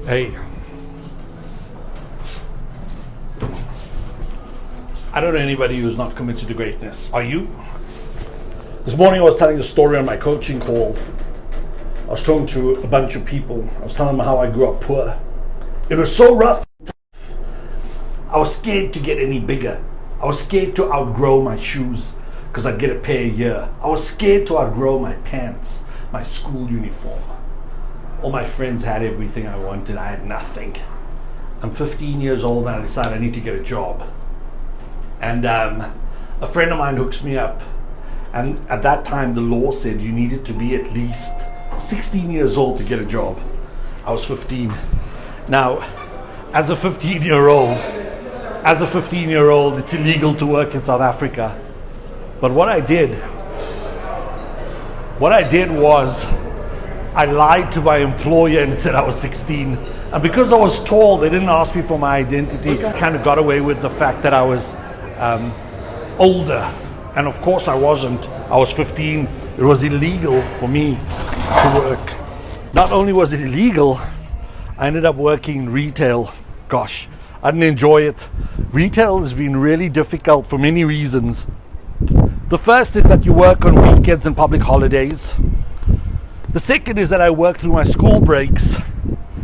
Hey, I don't know anybody who's not committed to greatness. Are you? This morning I was telling a story on my coaching call. I was talking to a bunch of people. I was telling them how I grew up poor. It was so rough. I was scared to get any bigger. I was scared to outgrow my shoes because I'd get a pair a year. I was scared to outgrow my pants, my school uniform. All my friends had everything I wanted. I had nothing. I'm 15 years old and I decided I need to get a job. And a friend of mine hooks me up. And at that time, the law said you needed to be at least 16 years old to get a job. I was 15. Now, as a 15-year-old, it's illegal to work in South Africa. But what I did was I lied to my employer and said I was 16. And because I was tall, they didn't ask me for my identity. I kind of got away with the fact that I was older. And of course I wasn't. I was 15. It was illegal for me to work. Not only was it illegal, I ended up working in retail. Gosh, I didn't enjoy it. Retail has been really difficult for many reasons. The first is that you work on weekends and public holidays. The second is that I work through my school breaks.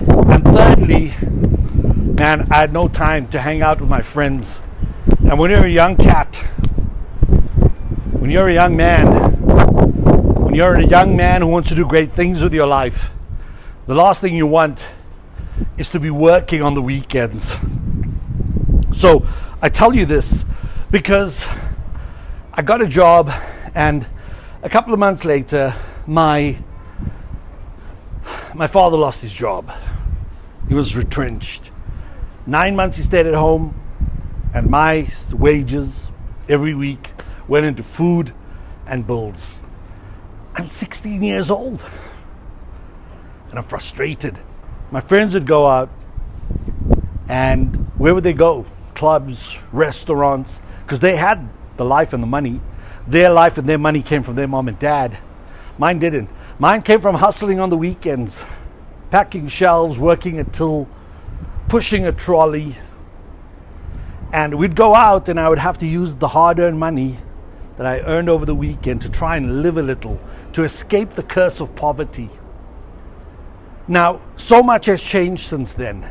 And thirdly, man, I had no time to hang out with my friends. And when you're a young cat, when you're a young man who wants to do great things with your life, the last thing you want is to be working on the weekends. So I tell you this because I got a job, and a couple of months later, my father lost his job. He was retrenched. 9 months he stayed at home, and my wages every week went into food and bills. I'm 16 years old, and I'm frustrated. My friends would go out, and where would they go? Clubs, restaurants, because they had the life and the money. Their life and their money came from their mom and dad. Mine didn't. Mine came from hustling on the weekends, packing shelves, working a till, pushing a trolley. And we'd go out and I would have to use the hard-earned money that I earned over the weekend to try and live a little, to escape the curse of poverty. Now, so much has changed since then.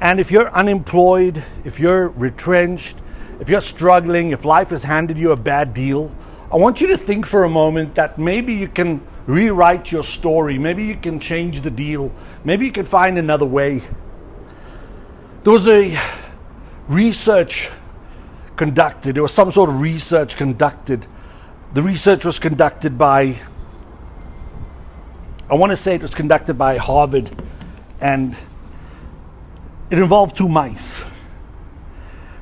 And if you're unemployed, if you're retrenched, if you're struggling, if life has handed you a bad deal, I want you to think for a moment that maybe you can rewrite your story. Maybe you can change the deal. Maybe you can find another way. There was a research conducted. There was some sort of research conducted. The research was conducted by, I want to say it was conducted by Harvard, and it involved two mice.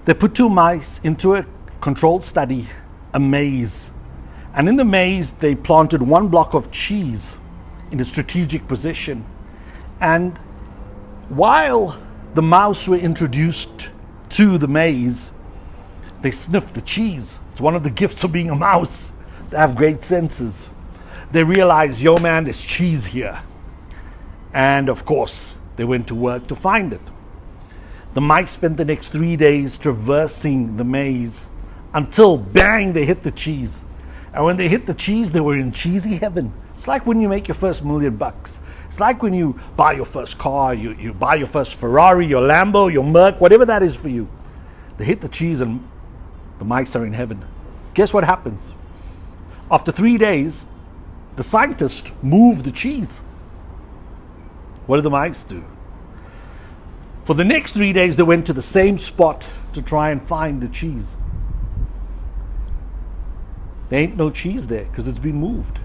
They put two mice into a controlled study, a maze. And in the maze, they planted one block of cheese in a strategic position. And while the mouse were introduced to the maze, they sniffed the cheese. It's one of the gifts of being a mouse. They have great senses. They realized, yo man, there's cheese here. And of course, they went to work to find it. The mice spent the next 3 days traversing the maze until, bang, they hit the cheese. And when they hit the cheese, they were in cheesy heaven. It's like when you make your first $1 million. It's like when you buy your first car, you buy your first Ferrari, your Lambo, your Merc, whatever that is for you. They hit the cheese and the mice are in heaven. Guess what happens? After 3 days, the scientists move the cheese. What do the mice do? For the next 3 days, they went to the same spot to try and find the cheese. There ain't no cheese there because it's been moved.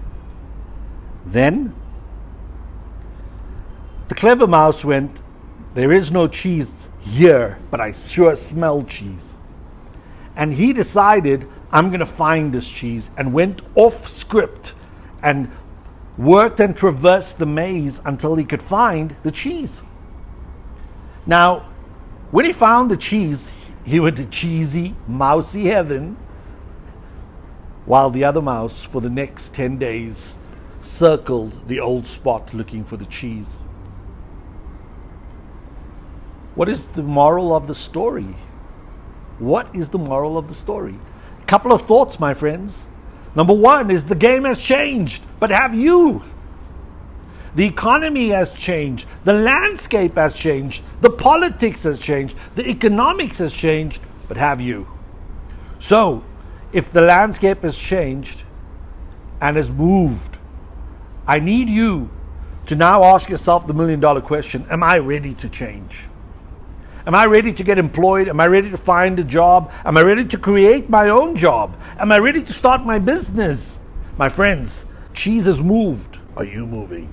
Then, the clever mouse went, there is no cheese here, but I sure smell cheese. And he decided, I'm going to find this cheese, and went off script and worked and traversed the maze until he could find the cheese. Now, when he found the cheese, he went to cheesy, mousy heaven, while the other mouse, for the next 10 days, circled the old spot looking for the cheese. What is the moral of the story? What is the moral of the story? A couple of thoughts, my friends. Number one is the game has changed, but have you? The economy has changed. The landscape has changed. The politics has changed. The economics has changed, but have you? So, if the landscape has changed and has moved, I need you to now ask yourself the $1,000,000 question, am I ready to change? Am I ready to get employed? Am I ready to find a job? Am I ready to create my own job? Am I ready to start my business? My friends, cheese has moved. Are you moving?